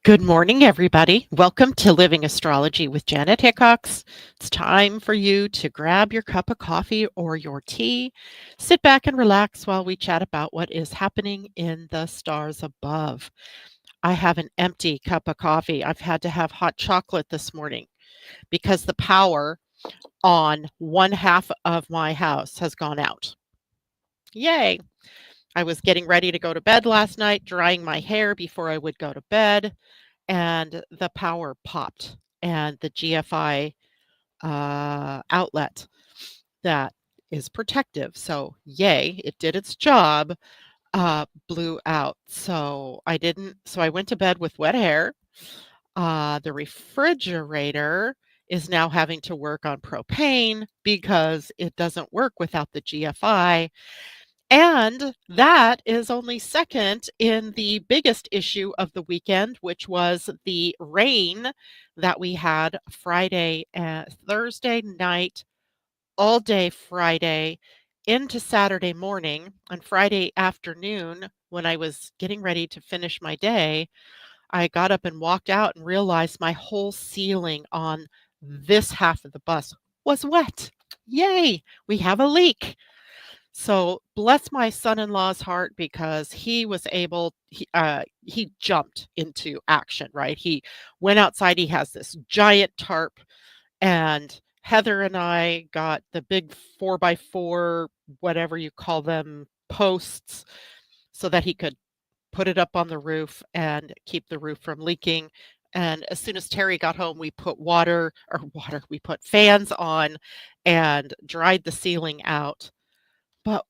Good morning, everybody. Welcome to Living Astrology with Janet Hickox. It's time for you to grab your cup of coffee or your tea, sit back and relax while we chat about what is happening in the stars above. I have an empty cup of coffee. I've had to have hot chocolate this morning because the power on one half of my house has gone out. Yay! I was getting ready to go to bed last night, drying my hair before I would go to bed, and the power popped, and the GFI outlet that is protective. So, yay, it did its job, blew out. So I went to bed with wet hair. The refrigerator is now having to work on propane because it doesn't work without the GFI. And that is only second in the biggest issue of the weekend, which was the rain that we had Friday and Thursday night, all day Friday into Saturday morning. And Friday afternoon, when I was getting ready to finish my day, I got up and walked out and realized my whole ceiling on this half of the bus was wet. Yay, we have a leak. So bless my son-in-law's heart because he was able he jumped into action, right? He went outside, he has this giant tarp, and Heather and I got the big 4 by 4, whatever you call them, posts so that he could put it up on the roof and keep the roof from leaking. And as soon as Terry got home, we put we put fans on and dried the ceiling out. But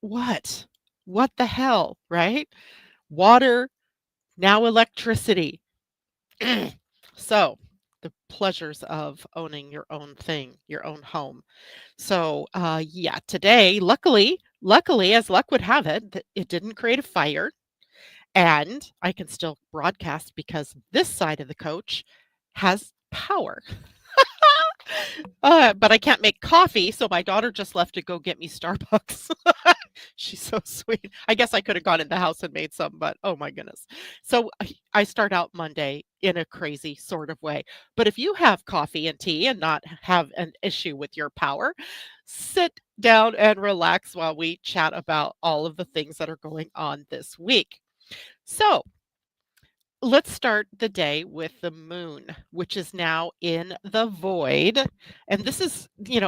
what? What the hell, right? Water, now electricity. So, the pleasures of owning your own thing, your own home. So, yeah, today, luckily, as luck would have it, it didn't create a fire, and I can still broadcast because this side of the coach has power. But I can't make coffee, so my daughter just left to go get me Starbucks. She's so sweet. I guess I could have gone in the house and made some, but oh my goodness. So I start out Monday in a crazy sort of way. But if you have coffee and tea and not have an issue with your power, sit down and relax while we chat about all of the things that are going on this week. So, let's start the day with the moon, which is now in the void. And this is,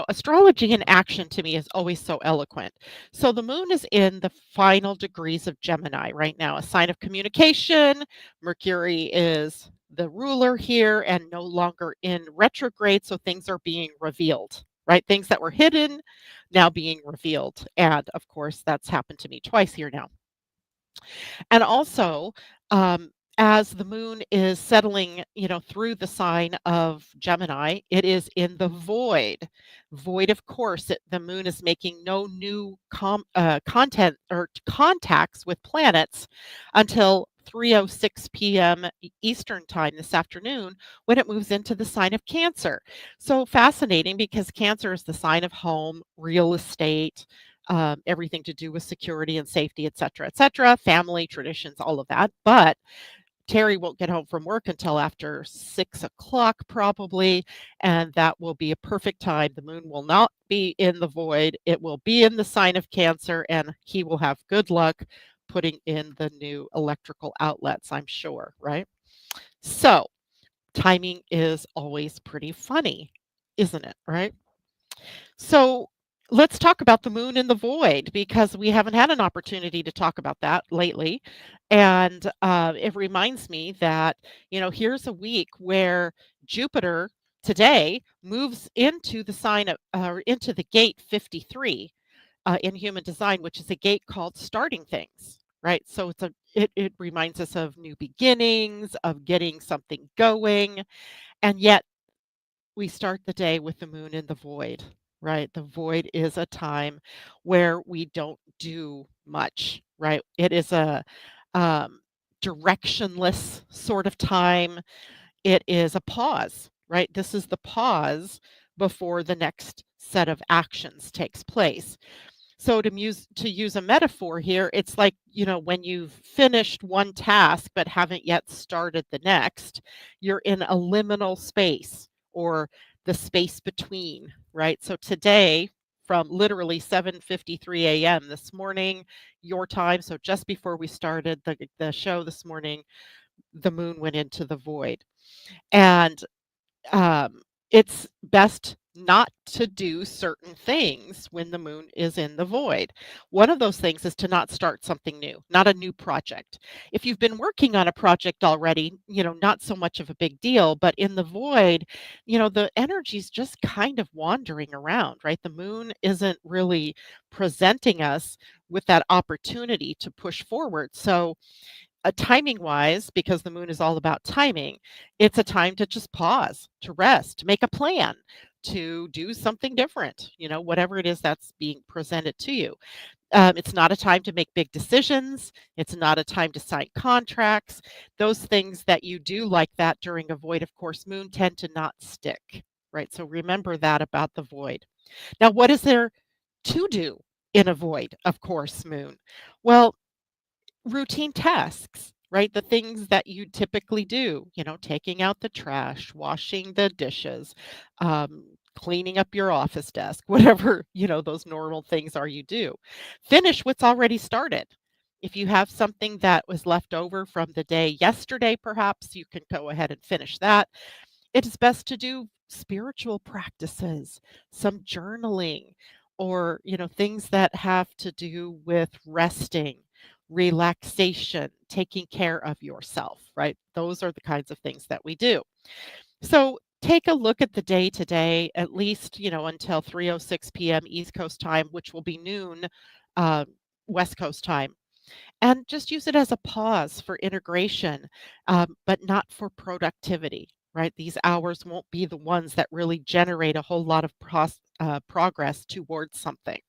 astrology in action to me is always so eloquent. So the moon is in the final degrees of Gemini right now, a sign of communication. Mercury is the ruler here and no longer in retrograde. So things are being revealed, right? Things that were hidden now being revealed. And of course, that's happened to me twice here now. And also, as the moon is settling, through the sign of Gemini, it is in the void. Void, of course, the moon is making no new content or contacts with planets until 3:06 p.m. Eastern time this afternoon when it moves into the sign of Cancer. So fascinating because Cancer is the sign of home, real estate, everything to do with security and safety, et cetera, family, traditions, all of that. But Terry won't get home from work until after 6 o'clock, probably, and that will be a perfect time. The moon will not be in the void, it will be in the sign of Cancer, and he will have good luck putting in the new electrical outlets, I'm sure, right? So, timing is always pretty funny, isn't it, right? So let's talk about the moon in the void because we haven't had an opportunity to talk about that lately. And it reminds me that, here's a week where Jupiter today moves into the sign of, into the gate 53 in human design, which is a gate called starting things. Right. So it reminds us of new beginnings, of getting something going. And yet we start the day with the moon in the void, right? The void is a time where we don't do much, right? It is a um, directionless sort of time. It is a pause, right? This is the pause before the next set of actions takes place. So to use a metaphor here, it's like, when you've finished one task but haven't yet started the next, you're in a liminal space or the space between, right? So today, from literally 7:53 a.m. this morning, your time, so just before we started the show this morning, the moon went into the void. And it's best not to do certain things when the moon is in the void. One of those things is to not start something new, not a new project. If you've been working on a project already, not so much of a big deal, but in the void, the energy's just kind of wandering around, right? The moon isn't really presenting us with that opportunity to push forward. So, timing wise, because the moon is all about timing, it's a time to just pause, to rest, to make a plan, to do something different, whatever it is that's being presented to you. It's not a time to make big decisions. It's not a time to sign contracts. Those things that you do like that during a void of course moon tend to not stick, right? So remember that about the void. Now, what is there to do in a void of course moon? Well, routine tasks, right? The things that you typically do, taking out the trash, washing the dishes, cleaning up your office desk, whatever, those normal things are you do. Finish what's already started. If you have something that was left over from the day yesterday, perhaps you can go ahead and finish that. It is best to do spiritual practices, some journaling, or, things that have to do with resting, relaxation, taking care of yourself, right? Those are the kinds of things that we do. So take a look at the day today, at least, until 3:06 p.m. East Coast time, which will be noon uh, West Coast time, and just use it as a pause for integration, but not for productivity, right? These hours won't be the ones that really generate a whole lot of progress towards something.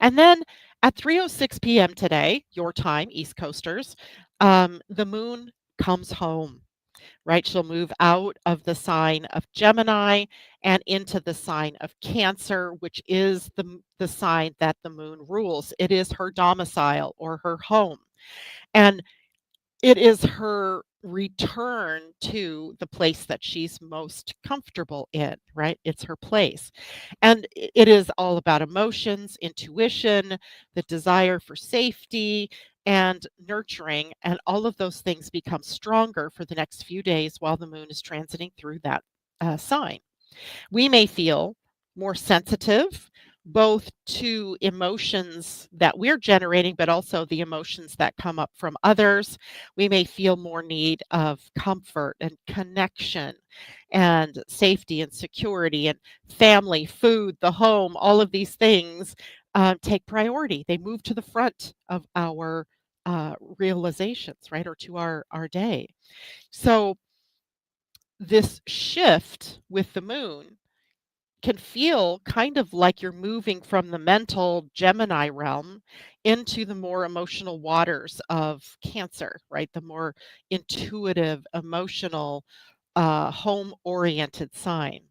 And then at 3:06 p.m. today, your time, East Coasters, the moon comes home, right? She'll move out of the sign of Gemini and into the sign of Cancer, which is the sign that the moon rules. It is her domicile or her home. And it is her return to the place that she's most comfortable in, right? It's her place. And it is all about emotions, intuition, the desire for safety, and nurturing. And all of those things become stronger for the next few days while the moon is transiting through that sign. We may feel more sensitive both to emotions that we're generating, but also the emotions that come up from others. We may feel more need of comfort and connection and safety and security and family, food, the home, all of these things take priority. They move to the front of our realizations, right? Or to our day. So this shift with the moon can feel kind of like you're moving from the mental Gemini realm into the more emotional waters of Cancer, right? The more intuitive, emotional, home oriented sign.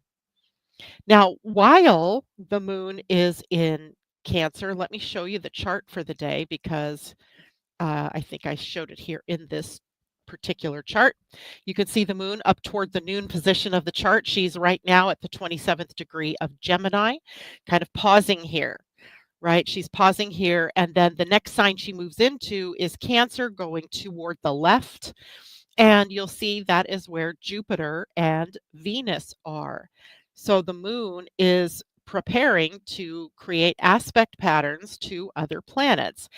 Now, while the moon is in Cancer, let me show you the chart for the day because I think I showed it here in this particular chart. You can see the moon up toward the noon position of the chart. She's right now at the 27th degree of Gemini, kind of pausing here, right? She's pausing here. And then the next sign she moves into is Cancer, going toward the left. And you'll see that is where Jupiter and Venus are. So the moon is preparing to create aspect patterns to other planets.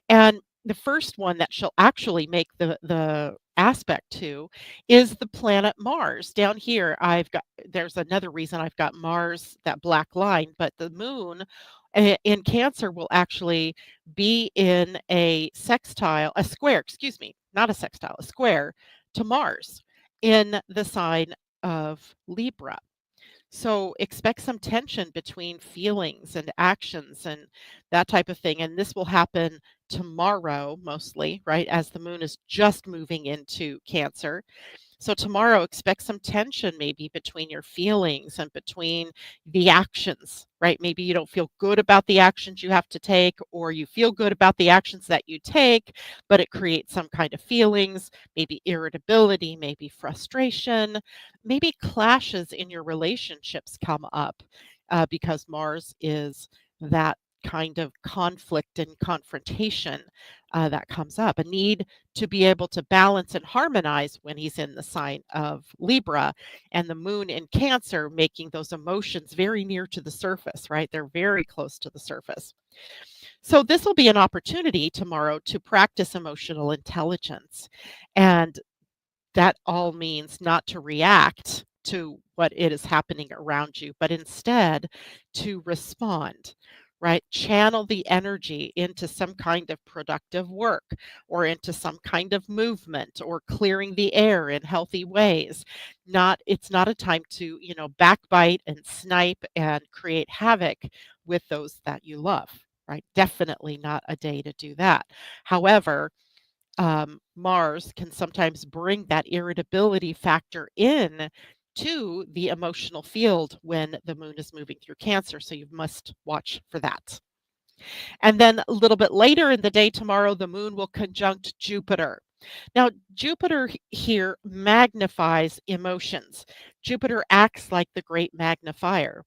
And the first one that she'll actually make the aspect to is the planet Mars. Down here, there's another reason I've got Mars, that black line, but the moon in Cancer will actually be in a sextile, a square, excuse me, not a sextile, a square to Mars in the sign of Libra. So expect some tension between feelings and actions and that type of thing. And this will happen tomorrow, mostly, right? As the moon is just moving into Cancer. So tomorrow, expect some tension maybe between your feelings and between the actions, right? Maybe you don't feel good about the actions you have to take, or you feel good about the actions that you take, but it creates some kind of feelings, maybe irritability, maybe frustration, maybe clashes in your relationships come up because Mars is that kind of conflict and confrontation that comes up, a need to be able to balance and harmonize when he's in the sign of Libra, and the moon in Cancer making those emotions very near to the surface, right? They're very close to the surface. So, this will be an opportunity tomorrow to practice emotional intelligence. And that all means not to react to what it is happening around you, but instead to respond, right? Channel the energy into some kind of productive work or into some kind of movement or clearing the air in healthy ways. It's not a time to, backbite and snipe and create havoc with those that you love, right? Definitely not a day to do that. However, Mars can sometimes bring that irritability factor in to the emotional field when the moon is moving through Cancer. So you must watch for that. And then a little bit later in the day tomorrow, the moon will conjunct Jupiter. Now, Jupiter here magnifies emotions. Jupiter acts like the great magnifier.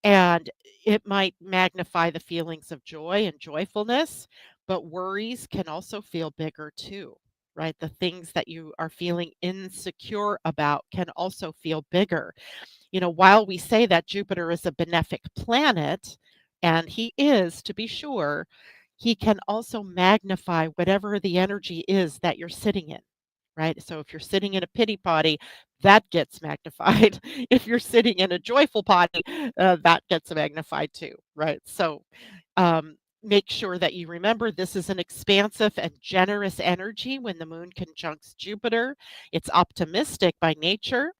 And it might magnify the feelings of joy and joyfulness, but worries can also feel bigger too, right? The things that you are feeling insecure about can also feel bigger. While we say that Jupiter is a benefic planet, and he is to be sure, he can also magnify whatever the energy is that you're sitting in, right? So if you're sitting in a pity potty, that gets magnified. If you're sitting in a joyful potty, that gets magnified too, right? So make sure that you remember this is an expansive and generous energy when the moon conjuncts Jupiter. It's optimistic by nature.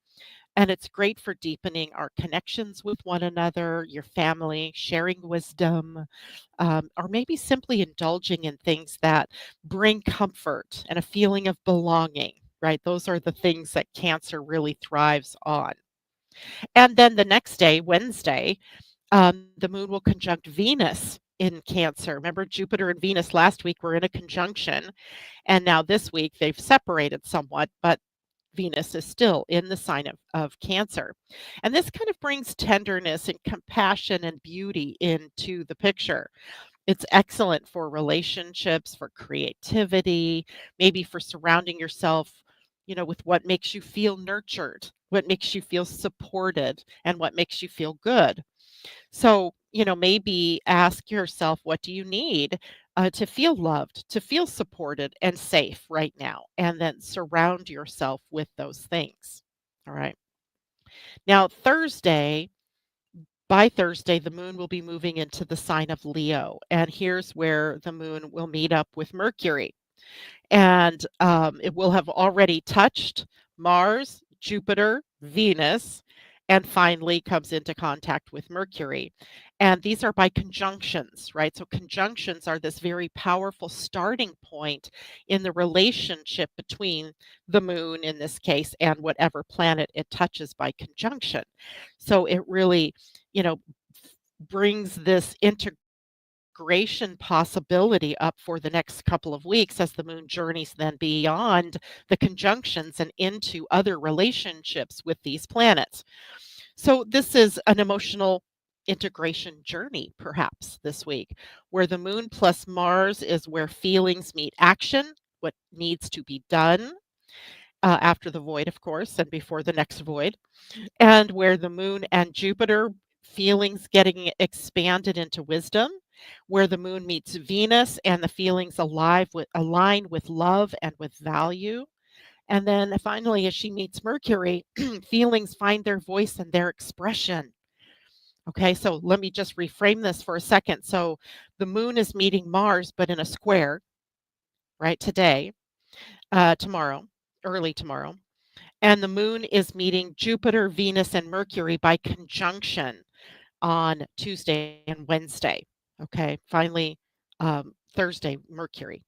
And it's great for deepening our connections with one another, your family, sharing wisdom, or maybe simply indulging in things that bring comfort and a feeling of belonging, right? Those are the things that Cancer really thrives on. And then the next day, Wednesday, the moon will conjunct Venus in Cancer. Remember, Jupiter and Venus last week were in a conjunction, and now this week they've separated somewhat, but Venus is still in the sign of Cancer. And this kind of brings tenderness and compassion and beauty into the picture. It's excellent for relationships, for creativity, maybe for surrounding yourself, with what makes you feel nurtured, what makes you feel supported, and what makes you feel good. So, maybe ask yourself, what do you need to feel loved, to feel supported and safe right now? And then surround yourself with those things. All right. Now, by Thursday, the moon will be moving into the sign of Leo. And here's where the moon will meet up with Mercury. And it will have already touched Mars, Jupiter, Venus, and finally comes into contact with Mercury. And these are by conjunctions, right? So conjunctions are this very powerful starting point in the relationship between the moon, in this case, and whatever planet it touches by conjunction. So it really, you know, brings this integration possibility up for the next couple of weeks as the moon journeys then beyond the conjunctions and into other relationships with these planets. So, this is an emotional integration journey, perhaps this week, where the moon plus Mars is where feelings meet action, what needs to be done after the void, of course, and before the next void, and where the moon and Jupiter feelings getting expanded into wisdom, where the moon meets Venus and the feelings align with love and with value. And then finally, as she meets Mercury, feelings find their voice and their expression. Okay, so let me just reframe this for a second. So the moon is meeting Mars, but in a square, right, tomorrow, early tomorrow. And the moon is meeting Jupiter, Venus, and Mercury by conjunction on Tuesday and Wednesday. Okay, finally, Thursday, Mercury.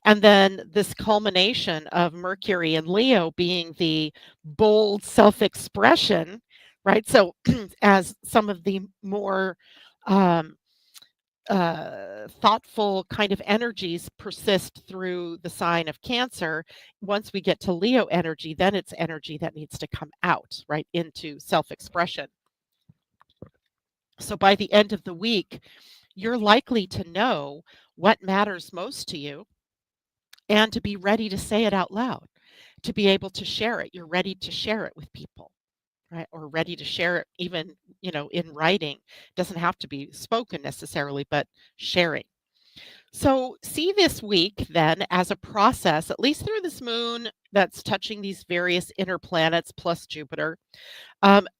And then this culmination of Mercury and Leo being the bold self-expression, right? So as some of the more um, thoughtful kind of energies persist through the sign of Cancer, once we get to Leo energy, then it's energy that needs to come out, right, into self-expression. So by the end of the week, you're likely to know what matters most to you and to be ready to say it out loud, to be able to share it. You're ready to share it with people, right? Or ready to share it even, in writing. Doesn't have to be spoken necessarily, but sharing. So see this week then as a process, at least through this moon that's touching these various inner planets plus Jupiter.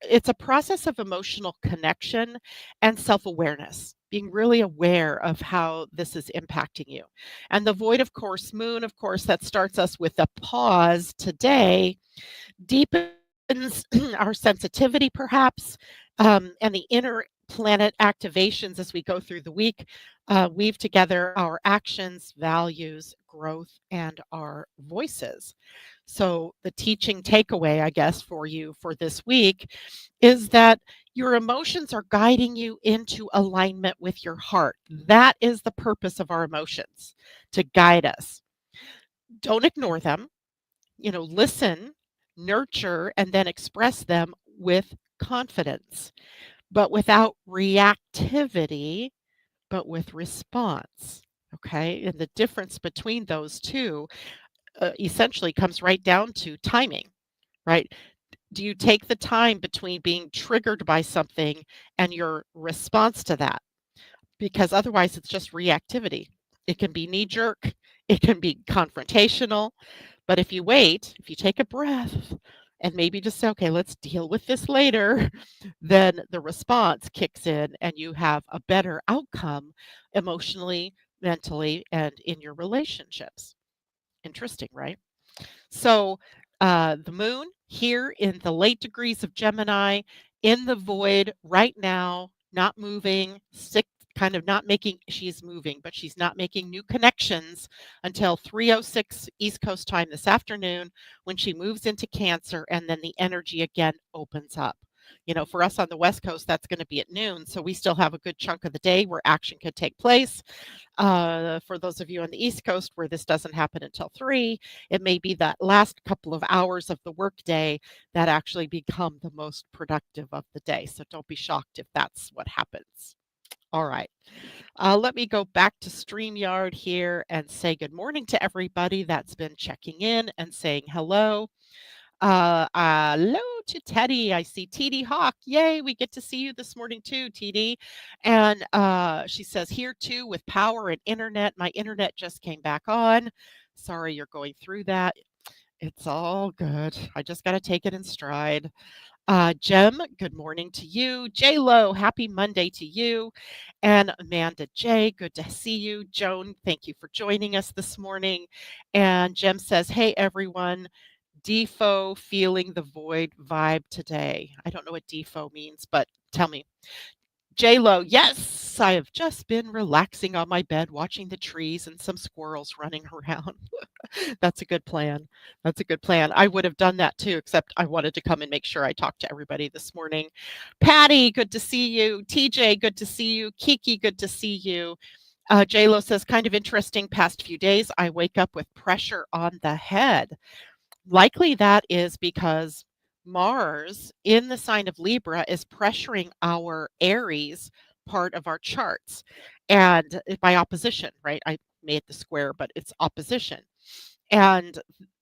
It's a process of emotional connection and self awareness, being really aware of how this is impacting you. And the void, of course, moon, of course, that starts us with a pause today, deepens our sensitivity, perhaps, and the inner planet activations as we go through the week weave together our actions, values, growth, and our voices. So, the teaching takeaway, I guess, for you for this week is that your emotions are guiding you into alignment with your heart. That is the purpose of our emotions, to guide us. Don't ignore them, listen, nurture, and then express them with confidence, but without reactivity, but with response. Okay. And the difference between those two essentially comes right down to timing, right? Do you take the time between being triggered by something and your response to that? Because otherwise, it's just reactivity. It can be knee jerk, it can be confrontational. But if you wait, if you take a breath and maybe just say, okay, let's deal with this later, then the response kicks in and you have a better outcome emotionally, mentally, and in your relationships. Interesting, right? So, the moon here in the late degrees of Gemini, in the void right now, not moving, sick, kind of not making, she's moving, but she's not making new connections until 3:06 East Coast time this afternoon when she moves into Cancer and then the energy again opens up. For us on the West Coast, that's going to be at noon. So we still have a good chunk of the day where action could take place. For those of you on the East Coast where this doesn't happen until 3, it may be that last couple of hours of the workday that actually become the most productive of the day. So don't be shocked if that's what happens. All right. Let me go back to StreamYard here and say good morning to everybody that's been checking in and saying hello. Hello to Teddy. I see TD Hawk. Yay, we get to see you this morning too, TD. And she says, here too with power and internet. My internet just came back on. Sorry you're going through that. It's all good. I just got to take it in stride. Jem, good morning to you. J Lo, happy Monday to you. And Amanda J, good to see you. Joan, thank you for joining us this morning. And Jem says, hey everyone. Defo feeling the void vibe today. I don't know what defo means, but tell me. J Lo, yes, I have just been relaxing on my bed, watching the trees and some squirrels running around. That's a good plan. That's a good plan. I would have done that too, except I wanted to come and make sure I talked to everybody this morning. Patty, good to see you. TJ, good to see you. Kiki, good to see you. J Lo says, kind of interesting past few days. I wake up with pressure on the head. Likely that is because Mars in the sign of Libra is pressuring our Aries part of our charts. And by opposition, right? I made the square, but it's opposition. And,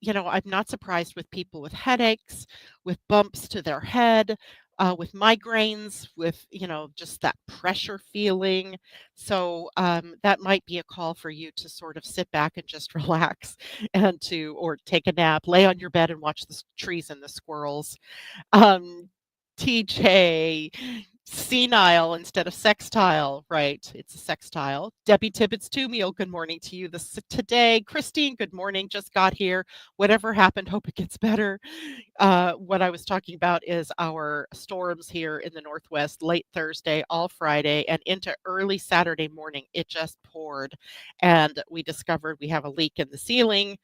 I'm not surprised with people with headaches, with bumps to their head, with migraines, with, just that pressure feeling. So that might be a call for you to sort of sit back and just relax or take a nap, lay on your bed and watch the trees and the squirrels. Um, TJ, Senile instead of sextile, right? It's a sextile. Debbie Tibbetts Tumiel, good morning to you today. Christine, good morning. Just got here. Whatever happened, hope it gets better. What I was talking about is our storms here in the Northwest, late Thursday, all Friday, and into early Saturday morning. It just poured, and we discovered we have a leak in the ceiling.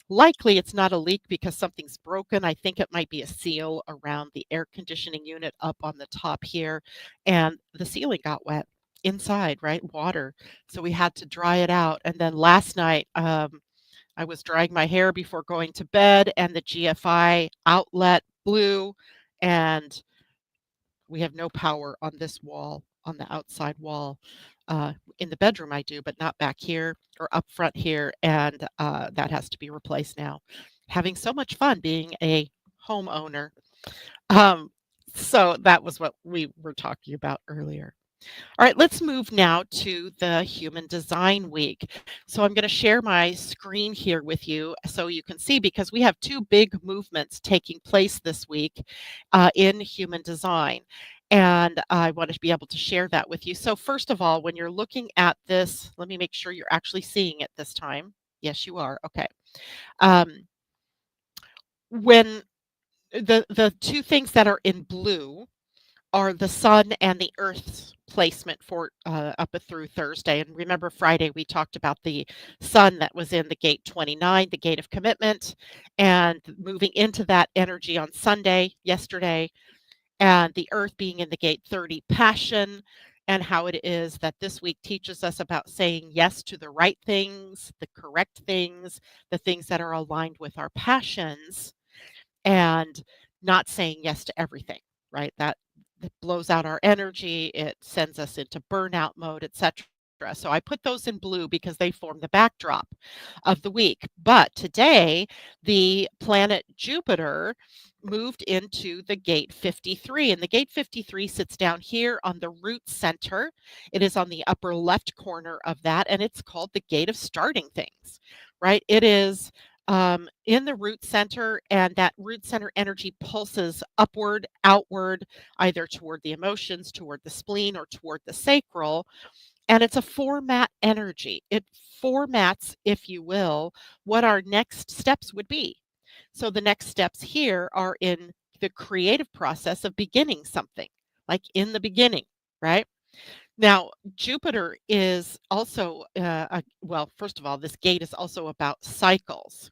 Likely it's not a leak because something's broken. I think it might be a seal around the air conditioning unit up on the top here. And the ceiling got wet inside, right? Water. So we had to dry it out. And then last night, I was drying my hair before going to bed, and the GFI outlet blew, and we have no power on this wall, on the outside wall. In the bedroom, I do, but not back here or up front here, and that has to be replaced now. Having so much fun being a homeowner. Um, so that was what we were talking about earlier. All right, let's move now to the Human Design Week. So I'm going to share my screen here with you so you can see, because we have two big movements taking place this week in human design. And I wanted to be able to share that with you. So first of all, when you're looking at this, let me make sure you're actually seeing it this time. Yes, you are. Okay. Um, when the two things that are in blue are the sun and the earth's placement for up through Thursday. And remember, Friday we talked about the sun that was in the gate 29, the gate of commitment, and moving into that energy on Sunday, yesterday, and the earth being in the gate 30, passion, and how it is that this week teaches us about saying yes to the right things, the correct things, the things that are aligned with our passions, and not saying yes to everything, right? That blows out our energy, it sends us into burnout mode, etc. So I put those in blue because they form the backdrop of the week. But today, the planet Jupiter moved into the gate 53, and the gate 53 sits down here on the root center. It is on the upper left corner of that, and it's called the gate of starting things, right? It is in the root center, and that root center energy pulses upward, outward, either toward the emotions, toward the spleen, or toward the sacral. And it's a format energy. It formats, if you will, what our next steps would be. So the next steps here are in the creative process of beginning something, like in the beginning, right? Now, Jupiter is also, well, first of all, this gate is also about cycles,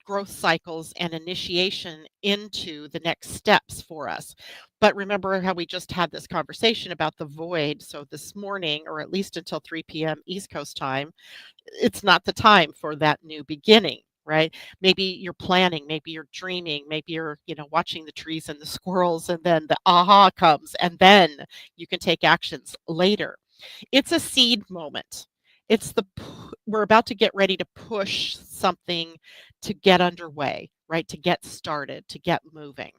growth cycles, and initiation into the next steps for us. But remember how we just had this conversation about the void. So this morning, or at least until 3 p.m. East Coast time, it's not the time for that new beginning, right? Maybe you're planning, maybe you're dreaming, maybe you're, watching the trees and the squirrels, and then the aha comes, and then you can take actions later. It's a seed moment. We're about to get ready to push something to get underway, right? To get started, to get moving.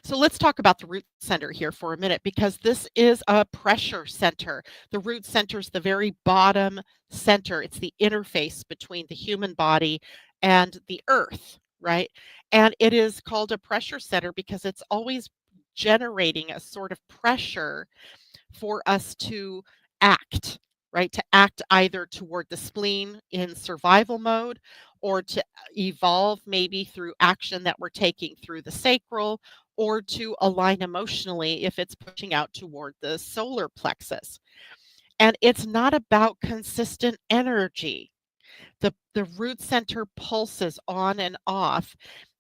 So let's talk about the root center here for a minute, because this is a pressure center. The root center is the very bottom center. It's the interface between the human body and the earth, right? And it is called a pressure center because it's always generating a sort of pressure for us to act, right? To act either toward the spleen in survival mode, or to evolve maybe through action that we're taking through the sacral, or to align emotionally if it's pushing out toward the solar plexus. And it's not about consistent energy. The root center pulses on and off.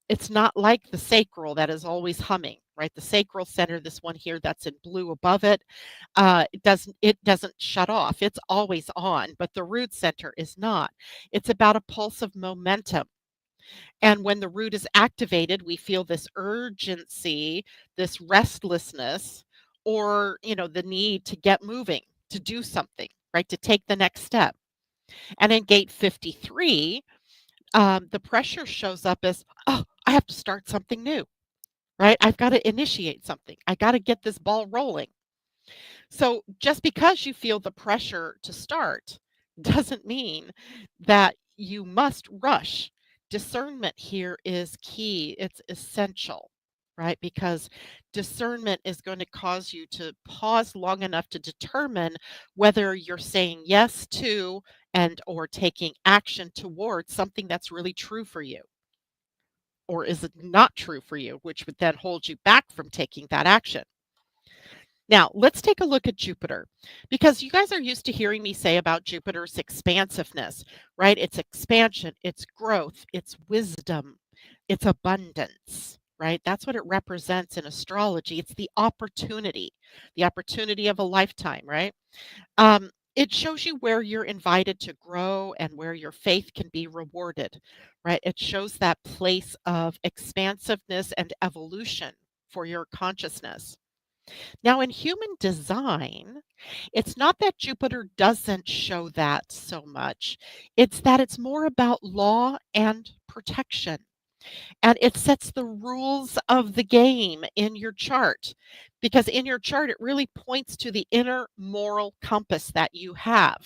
It's not like the sacral that is always humming, right? The sacral center, this one here that's in blue above it, it doesn't shut off. It's always on, but the root center is not. It's about a pulse of momentum. And when the root is activated, we feel this urgency, this restlessness, or the need to get moving, to do something, right? To take the next step. And in gate 53, the pressure shows up as, oh, I have to start something new, right? I've got to initiate something. I got to get this ball rolling. So just because you feel the pressure to start doesn't mean that you must rush. Discernment here is key, it's essential. right? Because discernment is going to cause you to pause long enough to determine whether you're saying yes to and or taking action towards something that's really true for you, or is it not true for you, which would then hold you back from taking that action. Now, let's take a look at Jupiter, because you guys are used to hearing me say about Jupiter's expansiveness, right? It's expansion, it's growth, it's wisdom, it's abundance, right? That's what it represents in astrology. It's the opportunity of a lifetime, right? It shows you where you're invited to grow and where your faith can be rewarded, right? It shows that place of expansiveness and evolution for your consciousness. Now, in human design, it's not that Jupiter doesn't show that so much, it's that it's more about law and protection. And it sets the rules of the game in your chart, because in your chart, it really points to the inner moral compass that you have.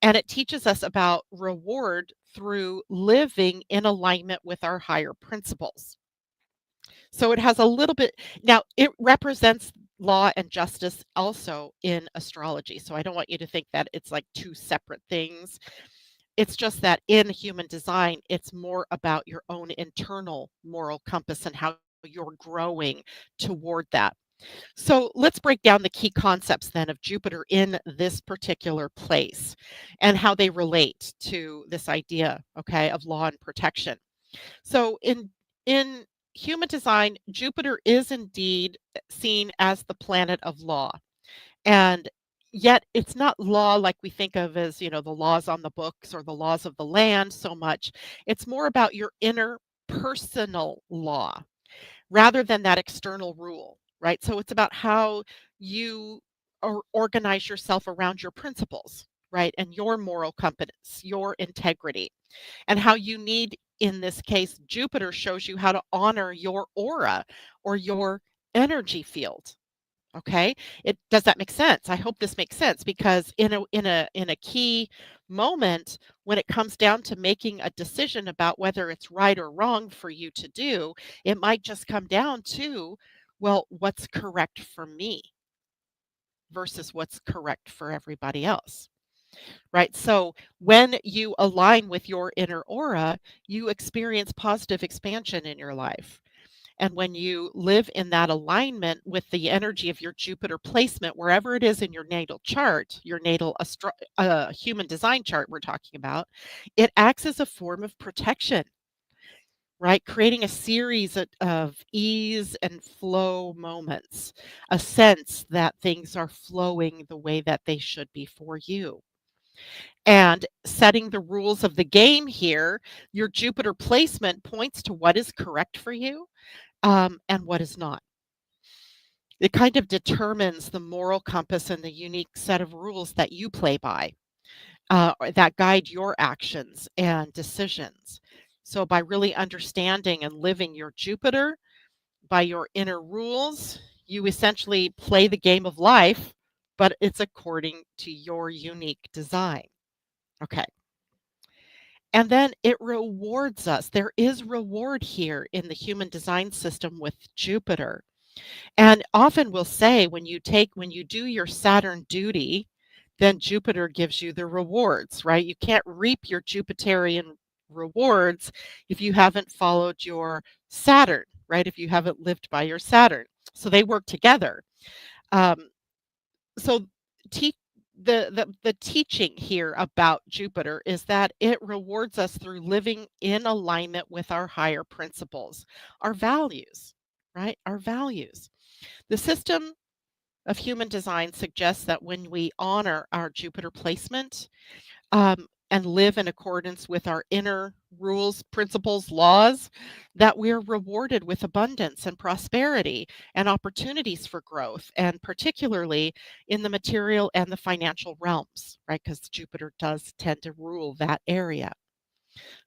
And it teaches us about reward through living in alignment with our higher principles. So it has a little bit, now it represents law and justice also in astrology. So I don't want you to think that it's like two separate things. It's just that in human design, it's more about your own internal moral compass and how you're growing toward that. So let's break down the key concepts then of Jupiter in this particular place and how they relate to this idea, okay, of law and protection. So in human design, Jupiter is indeed seen as the planet of law. And yet it's not law like we think of as, the laws on the books or the laws of the land so much. It's more about your inner personal law rather than that external rule, right? So it's about how you organize yourself around your principles, right? And your moral compass, your integrity, and how you need, in this case, Jupiter shows you how to honor your aura or your energy field. Okay, it does that make sense? I hope this makes sense, because in a key moment when it comes down to making a decision about whether it's right or wrong for you to do, it might just come down to, well, what's correct for me versus what's correct for everybody else. Right? So when you align with your inner aura, you experience positive expansion in your life. And when you live in that alignment with the energy of your Jupiter placement, wherever it is in your natal chart, your natal human design chart we're talking about, it acts as a form of protection, right? Creating a series of ease and flow moments, a sense that things are flowing the way that they should be for you. And setting the rules of the game here, your Jupiter placement points to what is correct for you, and what is not. It kind of determines the moral compass and the unique set of rules that you play by, or that guide your actions and decisions. So, by really understanding and living your Jupiter by your inner rules, you essentially play the game of life, but it's according to your unique design. Okay. And then it rewards us. There is reward here in the human design system with Jupiter. And often we'll say when you do your Saturn duty, then Jupiter gives you the rewards, right? You can't reap your Jupiterian rewards if you haven't followed your Saturn, right? If you haven't lived by your Saturn. So they work together. Um, so te- the teaching here about Jupiter is that it rewards us through living in alignment with our higher principles, our values, right? Our values. The system of human design suggests that when we honor our Jupiter placement, and live in accordance with our inner rules, principles, laws, that we're rewarded with abundance and prosperity and opportunities for growth, and particularly in the material and the financial realms, right? Because Jupiter does tend to rule that area.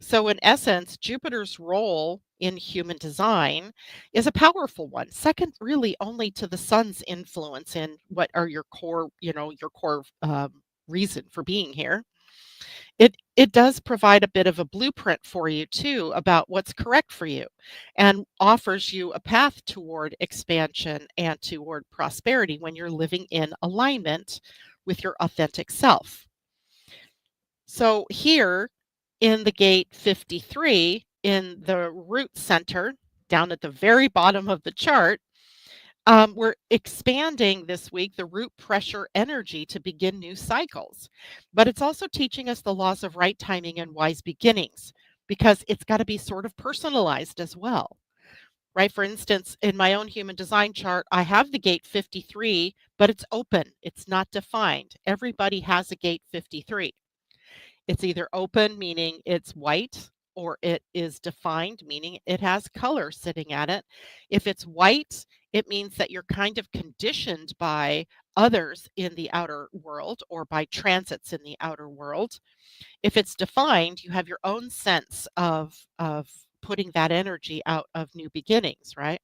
So, in essence, Jupiter's role in human design is a powerful one, second really only to the sun's influence in what are your core, your core reason for being here. It does provide a bit of a blueprint for you too about what's correct for you and offers you a path toward expansion and toward prosperity when you're living in alignment with your authentic self. So here in the gate 53 in the root center down at the very bottom of the chart, we're expanding this week the root pressure energy to begin new cycles. But it's also teaching us the laws of right timing and wise beginnings because it's got to be sort of personalized as well. Right. For instance, in my own human design chart, I have the gate 53, but it's open. It's not defined. Everybody has a gate 53. It's either open, meaning it's white, or it is defined, meaning it has color sitting at it. If it's white, it means that you're kind of conditioned by others in the outer world or by transits in the outer world. If it's defined, you have your own sense of putting that energy out of new beginnings, right?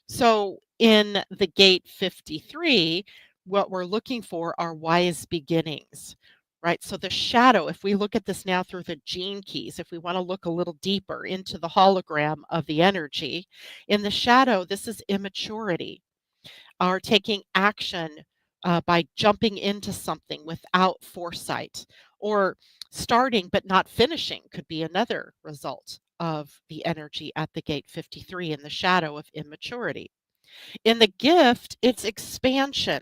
So in the gate 53, what we're looking for are wise beginnings, right? So the shadow, if we look at this now through the gene keys, if we want to look a little deeper into the hologram of the energy, in the shadow, this is immaturity or taking action by jumping into something without foresight or starting but not finishing could be another result of the energy at the gate 53 in the shadow of immaturity. In the gift, it's expansion.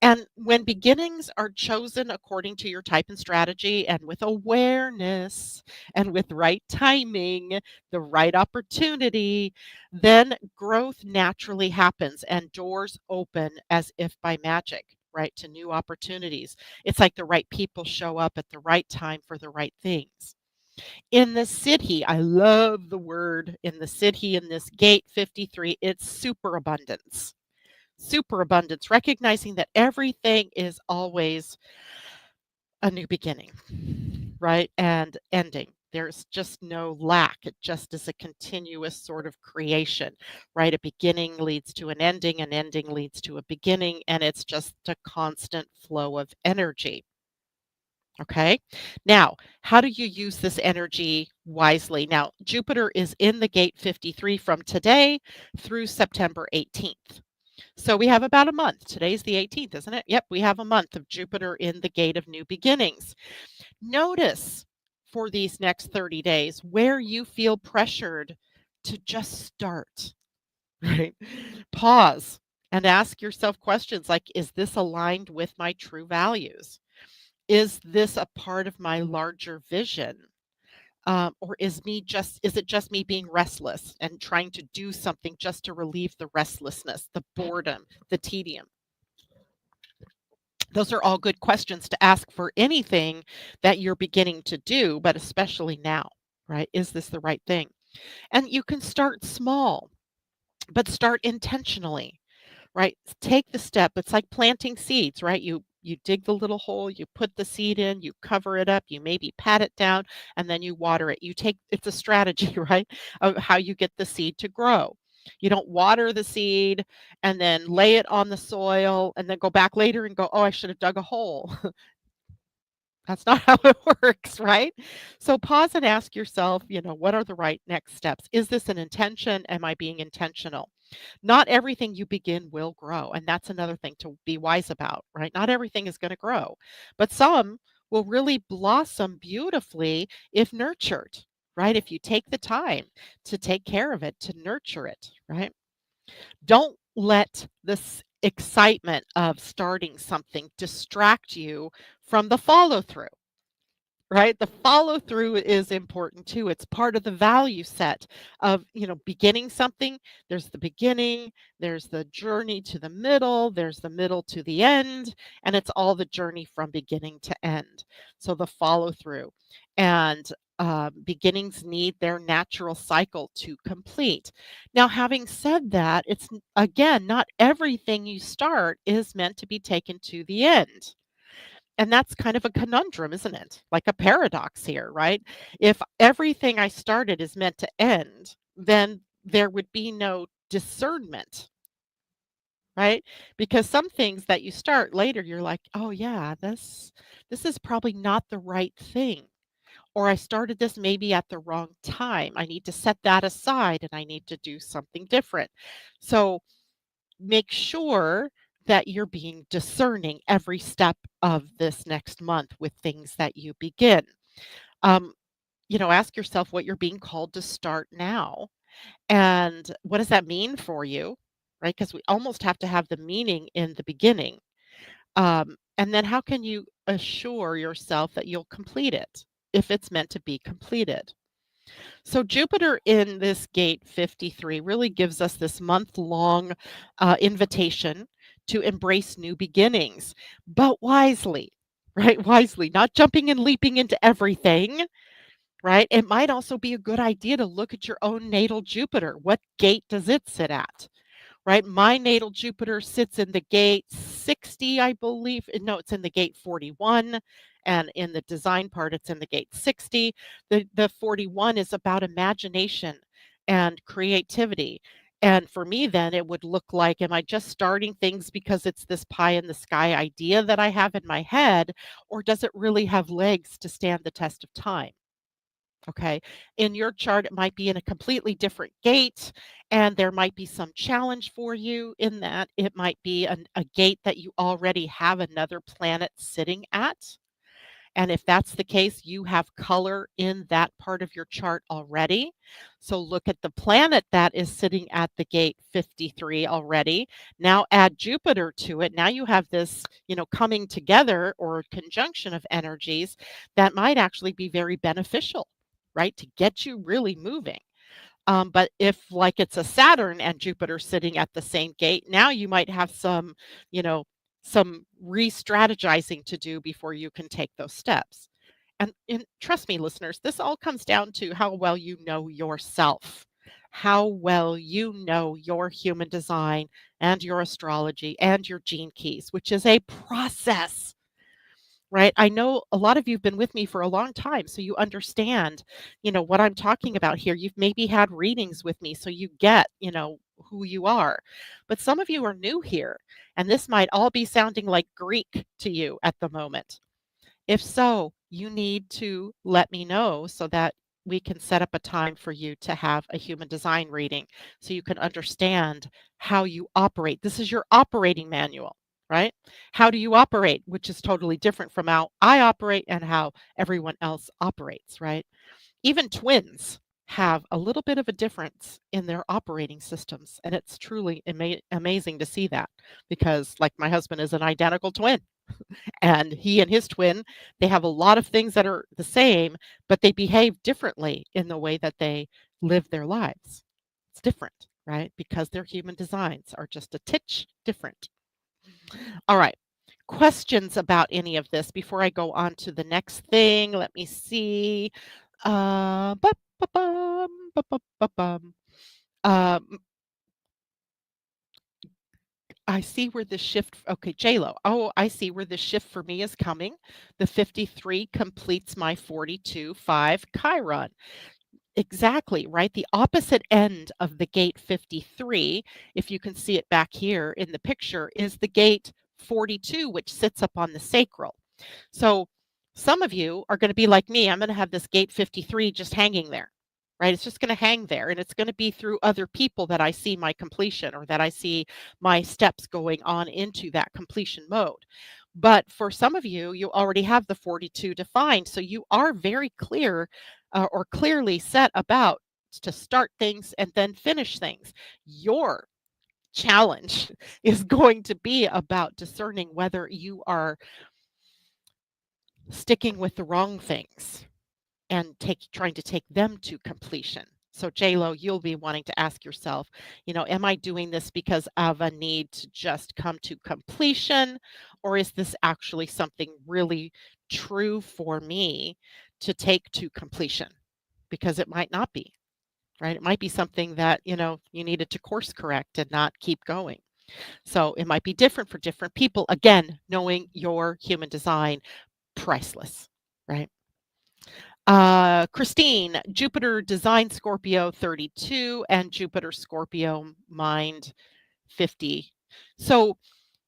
And when beginnings are chosen according to your type and strategy and with awareness and with right timing, the right opportunity, then growth naturally happens and doors open as if by magic, right, to new opportunities. It's like the right people show up at the right time for the right things. In the city, I love the word in the city in this gate 53, it's superabundance. Superabundance, recognizing that everything is always a new beginning, right? And ending. There's just no lack. It just is a continuous sort of creation, right? A beginning leads to an ending leads to a beginning, and it's just a constant flow of energy. Okay. Now, how do you use this energy wisely? Now, Jupiter is in the gate 53 from today through September 18th. So we have about a month. Today's the 18th, isn't it? Yep, we have a month of Jupiter in the gate of new beginnings. Notice for these next 30 days where you feel pressured to just start, right? Pause and ask yourself questions like, is this aligned with my true values? Is this a part of my larger vision? Or is it just me being restless and trying to do something just to relieve the restlessness, the boredom, the tedium? Those are all good questions to ask for anything that you're beginning to do, but especially now, right? Is this the right thing? And you can start small, but start intentionally, right? Take the step. It's like planting seeds, right? You dig the little hole, you put the seed in, you cover it up, you maybe pat it down, and then you water it. It's a strategy, right? Of how you get the seed to grow. You don't water the seed and then lay it on the soil and then go back later and go, oh, I should have dug a hole. That's not how it works, right? So pause and ask yourself, what are the right next steps? Is this an intention? Am I being intentional? Not everything you begin will grow. And that's another thing to be wise about, right? Not everything is going to grow, but some will really blossom beautifully if nurtured, right? If you take the time to take care of it, to nurture it, right? Don't let this excitement of starting something distract you from the follow through. Right? The follow through is important too. It's part of the value set of, beginning something. There's the beginning, there's the journey to the middle, there's the middle to the end, and it's all the journey from beginning to end. So the follow through. And beginnings need their natural cycle to complete. Now, having said that, again, not everything you start is meant to be taken to the end. And that's kind of a conundrum, isn't it? Like a paradox here, right? If everything I started is meant to end, then there would be no discernment, right? Because some things that you start later, you're like, "Oh, yeah, this is probably not the right thing." Or I started this maybe at the wrong time. I need to set that aside and I need to do something different. So make sure that you're being discerning every step of this next month with things that you begin. Um, ask yourself what you're being called to start now and what does that mean for you, right? Because we almost have to have the meaning in the beginning. And then how can you assure yourself that you'll complete it if it's meant to be completed? So Jupiter in this gate 53 really gives us this month-long invitation to embrace new beginnings, but wisely, right? Wisely, not jumping and leaping into everything, right? It might also be a good idea to look at your own natal Jupiter. What gate does it sit at? Right? My natal Jupiter sits in the gate 60, I believe. No, it's in the gate 41. And in the design part, it's in the gate 60. The 41 is about imagination and creativity. And for me, then it would look like, am I just starting things because it's this pie in the sky idea that I have in my head, or does it really have legs to stand the test of time? Okay. In your chart, it might be in a completely different gate, and there might be some challenge for you in that. It might be a gate that you already have another planet sitting at. And if that's the case, you have color in that part of your chart already. So look at the planet that is sitting at the gate 53 already. Now add Jupiter to it. Now you have this, coming together or conjunction of energies that might actually be very beneficial, right? To get you really moving. But if like it's a Saturn and Jupiter sitting at the same gate, now you might have you know, some re-strategizing to do before you can take those steps. And trust me, listeners, this all comes down to how well you know yourself, how well you know your human design and your astrology and your gene keys, which is a process. Right? I know a lot of you've been with me for a long time, so you understand, what I'm talking about here. You've maybe had readings with me, so you get, who you are. But some of you are new here, and this might all be sounding like Greek to you at the moment. If so, you need to let me know so that we can set up a time for you to have a human design reading so you can understand how you operate. This is your operating manual, right? How do you operate, which is totally different from how I operate and how everyone else operates, right? Even twins have a little bit of a difference in their operating systems. And it's truly amazing to see that because, like, my husband is an identical twin and he and his twin, they have a lot of things that are the same, but they behave differently in the way that they live their lives. It's different, right? Because their human designs are just a titch different. All right. Questions about any of this before I go on to the next thing? Let me see. Ba-ba-bum, ba-ba-ba-bum. Um, I see where the shift okay, J-Lo. Oh, I see where the shift for me is coming. The 53 completes my 42-5 Chiron. Exactly, right? The opposite end of the gate 53, if you can see it back here in the picture, is the gate 42, which sits up on the sacral. So some of you are going to be like me. I'm going to have this gate 53 just hanging there, right? It's just going to hang there. And it's going to be through other people that I see my completion or that I see my steps going on into that completion mode. But for some of you, you already have the 42 defined. So you are very clear or clearly set about to start things and then finish things. Your challenge is going to be about discerning whether you are sticking with the wrong things and trying to take them to completion. So Lo, you'll be wanting to ask yourself, am I doing this because of a need to just come to completion, or is this actually something really true for me to take to completion? Because it might not be, right? It might be something that, you needed to course correct and not keep going. So it might be different for different people. Again, knowing your human design, priceless, right? Christine, Jupiter Design Scorpio 32 and Jupiter Scorpio Mind 50 So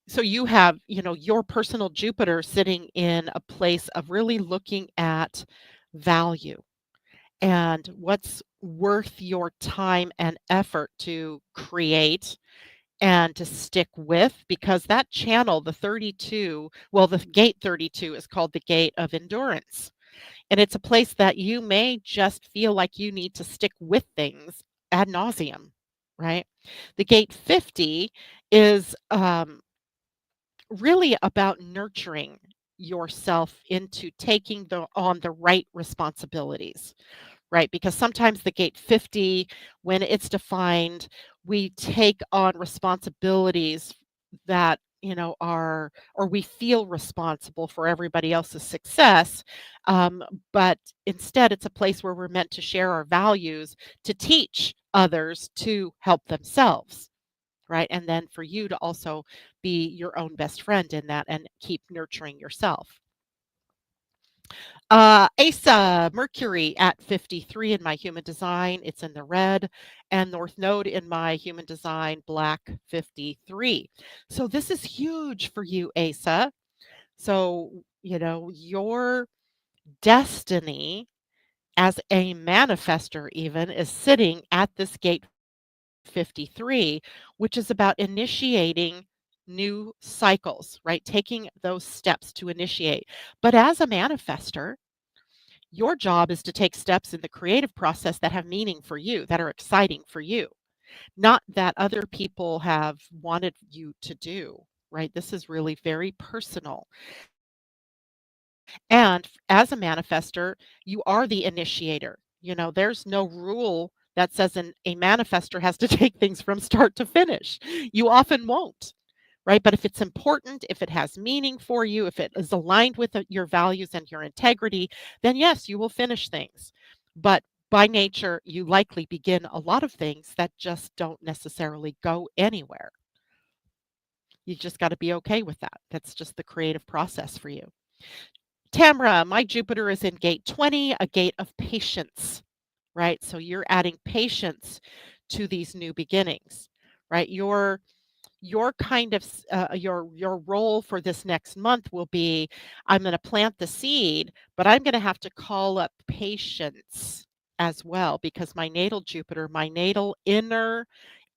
so you have, your personal Jupiter sitting in a place of really looking at value and what's worth your time and effort to create and to stick with, because that channel, the 32, well, the gate 32 is called the gate of endurance. And it's a place that you may just feel like you need to stick with things ad nauseum, right? The gate 50 is really about nurturing yourself into taking on the right responsibilities, right? Because sometimes the gate 50, when it's defined, we take on responsibilities that, are, or we feel responsible for everybody else's success. Um, but instead, it's a place where we're meant to share our values, to teach others to help themselves, right? And then for you to also be your own best friend in that and keep nurturing yourself. ASA, Mercury at 53 in my human design, it's in the red, and North Node in my human design, black 53. So this is huge for you, ASA. So, your destiny as a manifester even is sitting at this gate 53, which is about initiating new cycles, right? Taking those steps to initiate. But as a manifester, your job is to take steps in the creative process that have meaning for you, that are exciting for you, not that other people have wanted you to do, right? This is really very personal. And as a manifester, you are the initiator. There's no rule that says a manifester has to take things from start to finish. You often won't, right? But if it's important, if it has meaning for you, if it is aligned with your values and your integrity, then yes, you will finish things. But by nature, you likely begin a lot of things that just don't necessarily go anywhere. You just got to be okay with that. That's just the creative process for you. Tamra, my Jupiter is in gate 20, a gate of patience, right? So you're adding patience to these new beginnings, right? Your kind of your role for this next month will be, I'm going to plant the seed, but I'm going to have to call up patience as well, because my natal Jupiter, my natal inner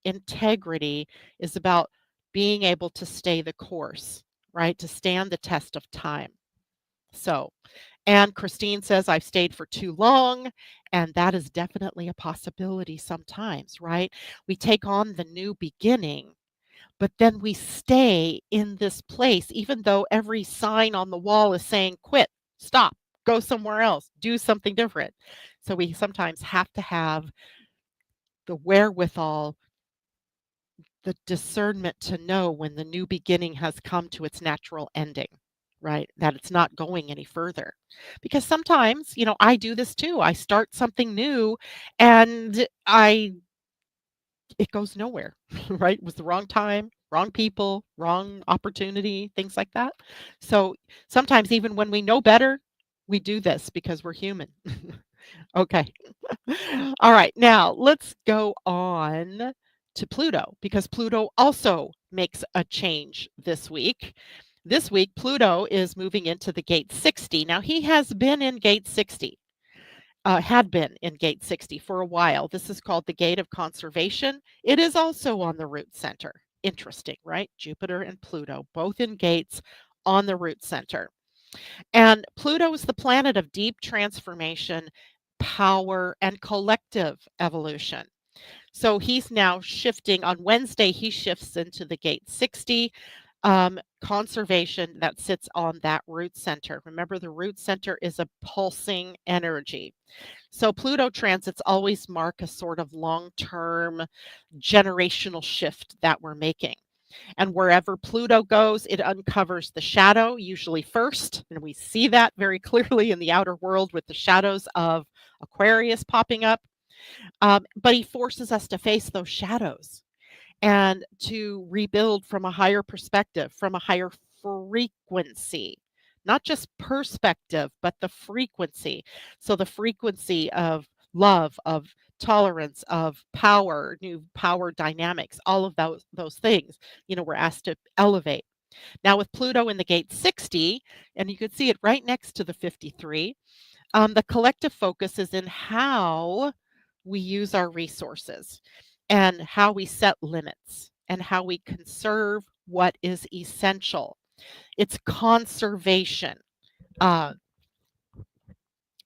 integrity, is about being able to stay the course, right? To stand the test of time. So, and Christine says, I've stayed for too long. And that is definitely a possibility sometimes, right? We take on the new beginning, but then we stay in this place, even though every sign on the wall is saying, quit, stop, go somewhere else, do something different. So we sometimes have to have the wherewithal, the discernment to know when the new beginning has come to its natural ending, right? That it's not going any further. Because sometimes, I do this too. I start something new and it goes nowhere, right? It was the wrong time, wrong people, wrong opportunity, things like that. So sometimes, even when we know better, we do this because we're human. Okay. All right. Now let's go on to Pluto, because Pluto also makes a change this week. This week, Pluto is moving into the gate 60. Now, he has been in gate 60, had been in gate 60 for a while. This is called the gate of conservation. It is also on the root center. Interesting, right? Jupiter and Pluto, both in gates on the root center. And Pluto is the planet of deep transformation, power, and collective evolution. So he's now shifting. On Wednesday, he shifts into the gate 60, conservation, that sits on that root center. Remember, the root center is a pulsing energy. So Pluto transits always mark a sort of long-term generational shift that we're making. And wherever Pluto goes, it uncovers the shadow, usually first. And we see that very clearly in the outer world with the shadows of Aquarius popping up. But he forces us to face those shadows and to rebuild from a higher perspective, from a higher frequency, not just perspective, but the frequency. So the frequency of love, of tolerance, of power, new power dynamics, all of those things, we're asked to elevate. Now with Pluto in the gate 60, and you can see it right next to the 53, the collective focus is in how we use our resources and how we set limits and how we conserve what is essential. It's conservation. Uh,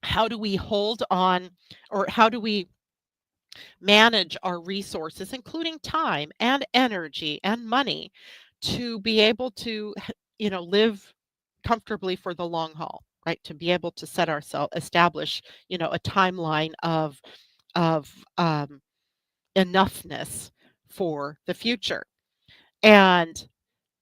how do we hold on, or how do we manage our resources, including time and energy and money, to be able to, live comfortably for the long haul, right? To be able to establish, a timeline of enoughness for the future. And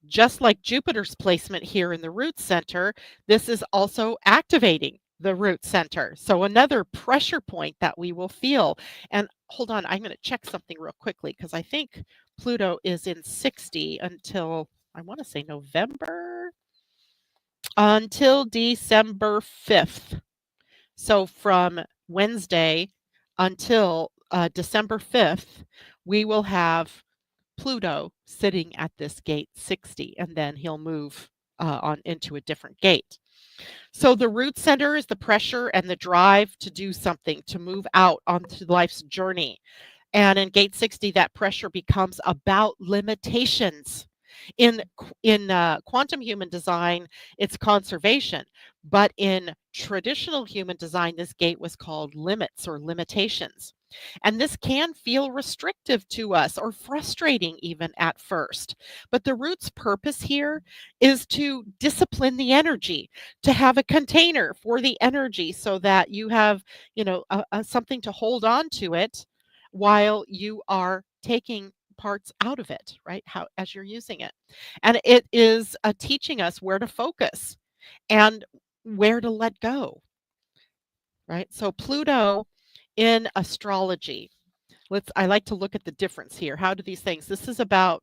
just like Jupiter's placement here in the root center, this is also activating the root center. So another pressure point that we will feel. And hold on, I'm going to check something real quickly because I think Pluto is in 60 until, I want to say November, until December 5th. So from Wednesday until December 5th, we will have Pluto sitting at this gate 60, and then he'll move on into a different gate. So the root center is the pressure and the drive to do something, to move out onto life's journey. And in gate 60, that pressure becomes about limitations. In quantum human design, it's conservation, but in traditional human design, this gate was called limits or limitations. And this can feel restrictive to us or frustrating even at first. But the root's purpose here is to discipline the energy, to have a container for the energy so that you have, something to hold on to it while you are taking parts out of it, right? How as you're using it. And it is teaching us where to focus and where to let go, right? So Pluto in astrology. I like to look at the difference here. How do these things? This is about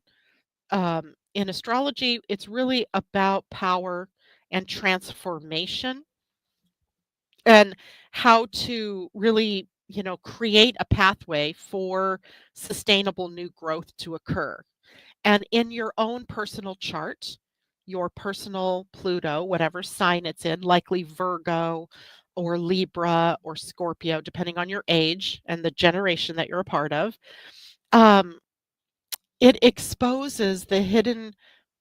in astrology, it's really about power and transformation and how to really, create a pathway for sustainable new growth to occur. And in your own personal chart, your personal Pluto, whatever sign it's in, likely Virgo or Libra or Scorpio, depending on your age and the generation that you're a part of, um, it exposes the hidden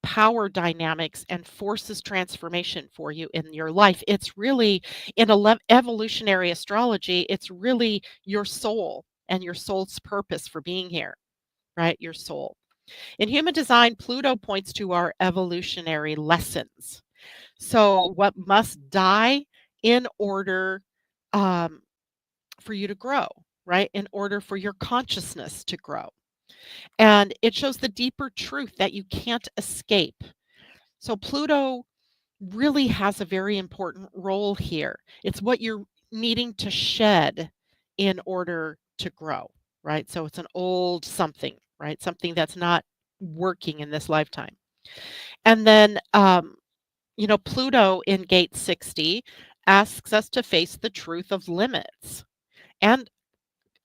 power dynamics and forces transformation for you in your life. It's really, in evolutionary astrology, it's really your soul and your soul's purpose for being here, right? Your soul. In human design, Pluto points to our evolutionary lessons. So, what must die in order for you to grow, right? In order for your consciousness to grow. And it shows the deeper truth that you can't escape. So, Pluto really has a very important role here. It's what you're needing to shed in order to grow, right? So, it's an old something, right? Something that's not working in this lifetime. And then, Pluto in gate 60 asks us to face the truth of limits and